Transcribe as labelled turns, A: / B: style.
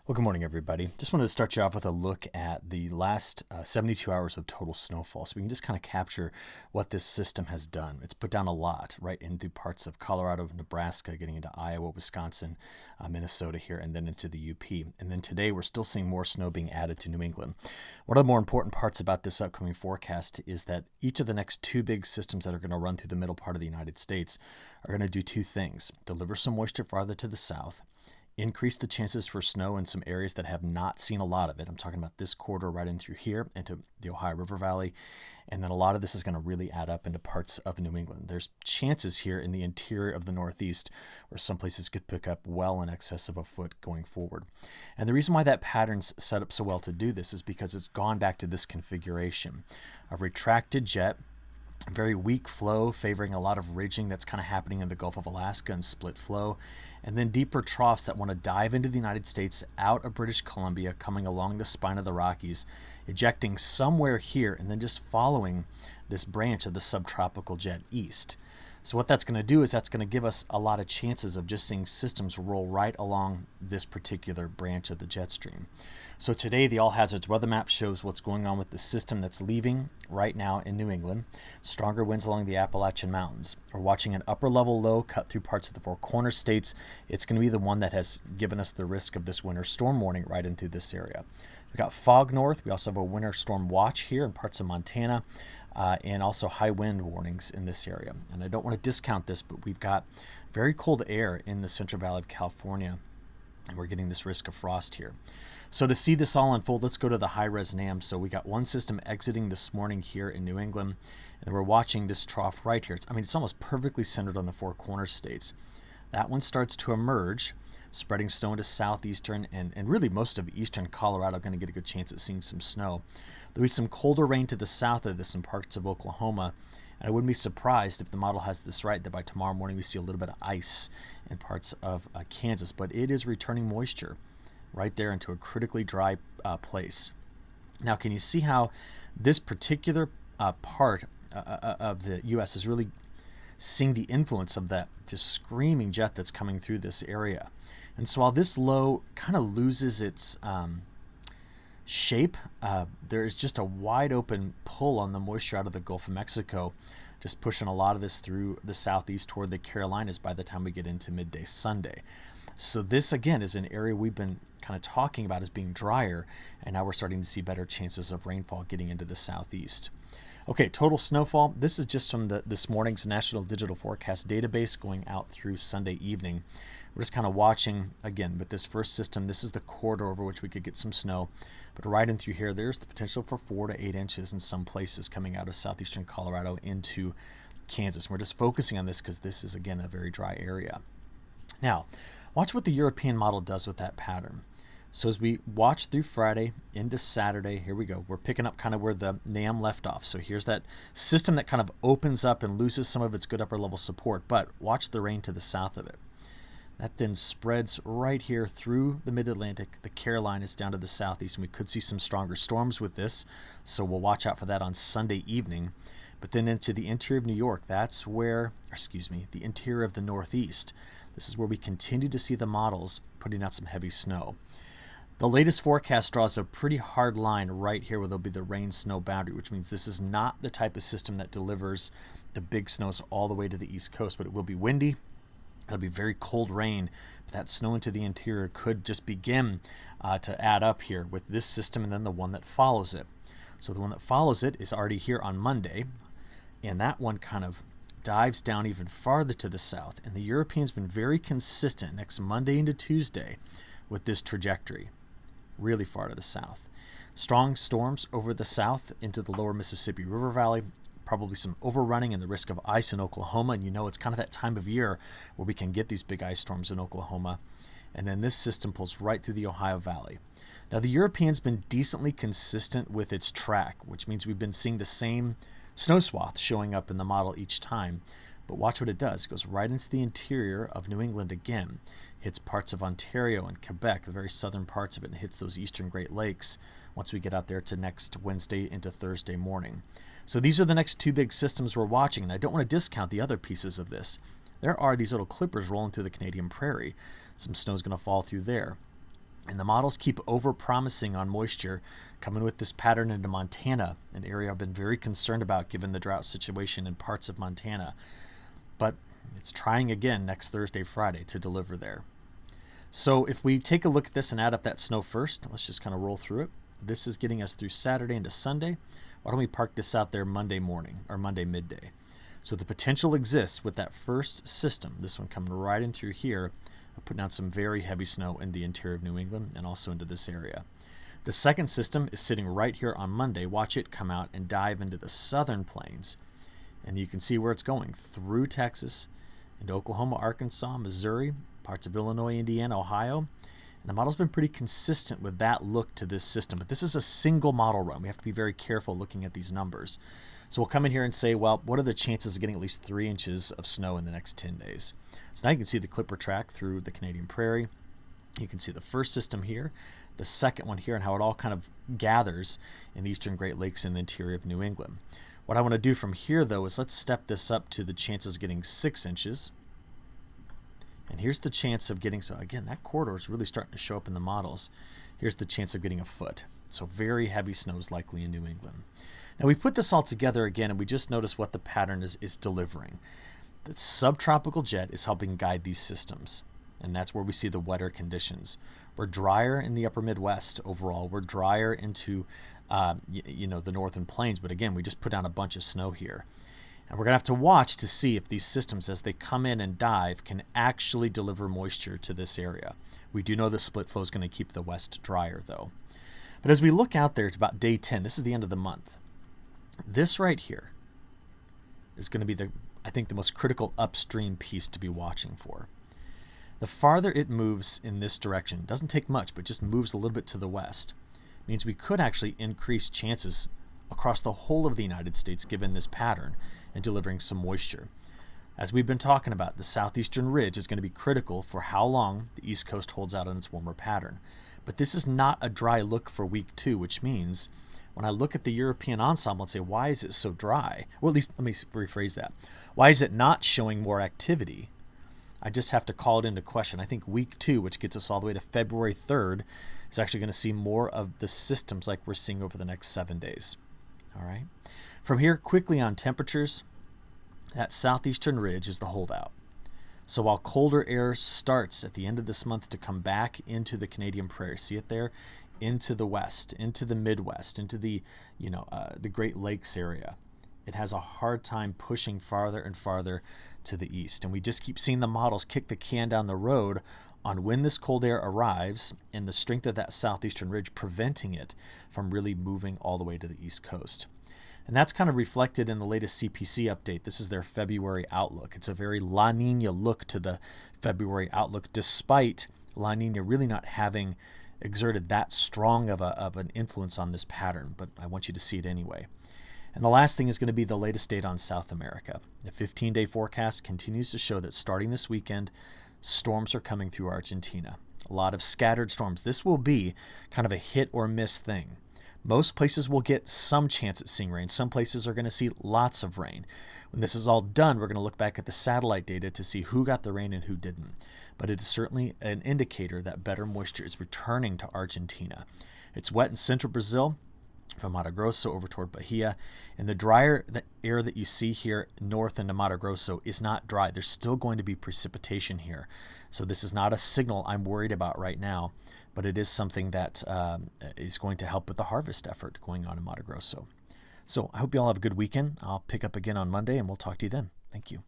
A: Well, good morning, everybody. Just wanted to start you off with a look at the last 72 hours of total snowfall. So we can just kind of capture what this system has done. It's put down a lot right into parts of Colorado, Nebraska, getting into Iowa, Wisconsin, Minnesota here, and then into the UP. And then today we're still seeing more snow being added to New England. One of the more important parts about this upcoming forecast is that each of the next two big systems that are going to run through the middle part of the United States are going to do two things: deliver some moisture farther to the south, increase the chances for snow in some areas that have not seen a lot of it. I'm talking about this corridor right in through here into the Ohio River Valley. And then a lot of this is going to really add up into parts of New England. There's chances here in the interior of the Northeast where some places could pick up well in excess of a foot going forward. And the reason why that pattern's set up so well to do this is because it's gone back to this configuration. A retracted jet, very weak flow favoring a lot of ridging that's kind of happening in the Gulf of Alaska and split flow, and then deeper troughs that want to dive into the United States out of British Columbia, coming along the spine of the Rockies, ejecting somewhere here, and then just following this branch of the subtropical jet east. So what that's going to do is that's going to give us a lot of chances of just seeing systems roll right along this particular branch of the jet stream. So today the all hazards weather map shows what's going on with the system that's leaving right now in New England. Stronger winds along the Appalachian Mountains. We're watching an upper level low cut through parts of the Four Corners states. It's going to be the one that has given us the risk of this winter storm warning right into this area. We've got fog north. We also have a winter storm watch here in parts of Montana. And also high wind warnings in this area. And I don't want to discount this, but we've got very cold air in the Central Valley of California, and we're getting this risk of frost here. So to see this all unfold, let's go to the high-res NAM. So we got one system exiting this morning here in New England, and we're watching this trough right here. It's almost perfectly centered on the Four Corners states. That one starts to emerge, spreading snow into southeastern and really most of eastern Colorado. Going to get a good chance at seeing some snow. There'll be some colder rain to the south of this in parts of Oklahoma, and I wouldn't be surprised if the model has this right, that by tomorrow morning we see a little bit of ice in parts of Kansas. But it is returning moisture right there into a critically dry place. Now, can you see how this particular part of the U.S. is really seeing the influence of that just screaming jet that's coming through this area? And so while this low kind of loses its shape, there is just a wide open pull on the moisture out of the Gulf of Mexico, just pushing a lot of this through the southeast toward the Carolinas by the time we get into midday Sunday. So this again is an area we've been kind of talking about as being drier, and now we're starting to see better chances of rainfall getting into the southeast. Okay, total snowfall. This is just from this morning's National Digital Forecast database going out through Sunday evening. We're just kind of watching, again, with this first system. This is the corridor over which we could get some snow. But right in through here, there's the potential for 4 to 8 inches in some places coming out of southeastern Colorado into Kansas. We're just focusing on this because this is, again, a very dry area. Now, watch what the European model does with that pattern. So as we watch through Friday into Saturday, here we go. We're picking up kind of where the NAM left off. So here's that system that kind of opens up and loses some of its good upper level support. But watch the rain to the south of it. That then spreads right here through the mid-Atlantic, the Carolinas down to the southeast, and we could see some stronger storms with this, so we'll watch out for that on Sunday evening. But then into the interior of New York, that's where, the interior of the Northeast. This is where we continue to see the models putting out some heavy snow. The latest forecast draws a pretty hard line right here where there'll be the rain-snow boundary, which means this is not the type of system that delivers the big snows all the way to the East Coast, but it will be windy. It'll be very cold rain, but that snow into the interior could just begin to add up here with this system and then the one that follows it. So the one that follows it is already here on Monday, and that one kind of dives down even farther to the south. And the European's been very consistent next Monday into Tuesday with this trajectory, really far to the south. Strong storms over the south into the lower Mississippi River Valley. Probably some overrunning and the risk of ice in Oklahoma. And it's kind of that time of year where we can get these big ice storms in Oklahoma. And then this system pulls right through the Ohio Valley. Now, the European's been decently consistent with its track, which means we've been seeing the same snow swath showing up in the model each time. But watch what it does. It goes right into the interior of New England again, hits parts of Ontario and Quebec, the very southern parts of it, and hits those eastern Great Lakes once we get out there to next Wednesday into Thursday morning. So these are the next two big systems we're watching, and I don't want to discount the other pieces of this. There are these little clippers rolling through the Canadian prairie. Some snow's going to fall through there. And the models keep over-promising on moisture, coming with this pattern into Montana, an area I've been very concerned about given the drought situation in parts of Montana. But it's trying again next Thursday, Friday to deliver there. So if we take a look at this and add up that snow first, let's just kind of roll through it. This is getting us through Saturday into Sunday. Why don't we park this out there Monday morning or Monday midday? So the potential exists with that first system, this one coming right in through here, putting down some very heavy snow in the interior of New England and also into this area. The second system is sitting right here on Monday. Watch it come out and dive into the southern plains. And you can see where it's going, through Texas, into Oklahoma, Arkansas, Missouri, parts of Illinois, Indiana, Ohio. And the model's been pretty consistent with that look to this system. But this is a single model run. We have to be very careful looking at these numbers. So we'll come in here and say, well, what are the chances of getting at least 3 inches of snow in the next 10 days? So now you can see the clipper track through the Canadian prairie. You can see the first system here, the second one here, and how it all kind of gathers in the eastern Great Lakes in the interior of New England. What I want to do from here, though, is let's step this up to the chances of getting 6 inches. And here's the chance of getting, so again, that corridor is really starting to show up in the models. Here's the chance of getting a foot. So very heavy snow is likely in New England. Now we put this all together again, and we just notice what the pattern is delivering. The subtropical jet is helping guide these systems, and that's where we see the wetter conditions. We're drier in the upper Midwest overall. We're drier into the northern plains, but again, we just put down a bunch of snow here. And we're going to have to watch to see if these systems, as they come in and dive, can actually deliver moisture to this area. We do know the split flow is going to keep the west drier, though. But as we look out there to about day 10, this is the end of the month, this right here is going to be I think the most critical upstream piece to be watching for. The farther it moves in this direction, doesn't take much, but just moves a little bit to the west, means we could actually increase chances across the whole of the United States given this pattern and delivering some moisture. As we've been talking about, the southeastern ridge is going to be critical for how long the East Coast holds out on its warmer pattern. But this is not a dry look for week 2, which means when I look at the European ensemble and say, why is it so dry? Well, at least let me rephrase that. Why is it not showing more activity? I just have to call it into question. I think week 2, which gets us all the way to February 3rd, is actually going to see more of the systems like we're seeing over the next 7 days. All right. From here, quickly on temperatures, that southeastern ridge is the holdout. So while colder air starts at the end of this month to come back into the Canadian prairie, see it there, into the west, into the Midwest, into the Great Lakes area, it has a hard time pushing farther and farther to the east. And we just keep seeing the models kick the can down the road on when this cold air arrives and the strength of that southeastern ridge preventing it from really moving all the way to the east coast. And that's kind of reflected in the latest CPC update. This is their February outlook. It's a very La Nina look to the February outlook, despite La Nina really not having exerted that strong of an influence on this pattern. But I want you to see it anyway. And the last thing is going to be the latest data on South America. The 15-day forecast continues to show that starting this weekend, storms are coming through Argentina. A lot of scattered storms. This will be kind of a hit or miss thing. Most places will get some chance at seeing rain. Some places are going to see lots of rain. When this is all done, we're going to look back at the satellite data to see who got the rain and who didn't. But it is certainly an indicator that better moisture is returning to Argentina. It's wet in central Brazil, from Mato Grosso over toward Bahia. And the drier air that you see here north into Mato Grosso is not dry. There's still going to be precipitation here. So this is not a signal I'm worried about right now, but it is something that is going to help with the harvest effort going on in Mato Grosso. So I hope you all have a good weekend. I'll pick up again on Monday, and we'll talk to you then. Thank you.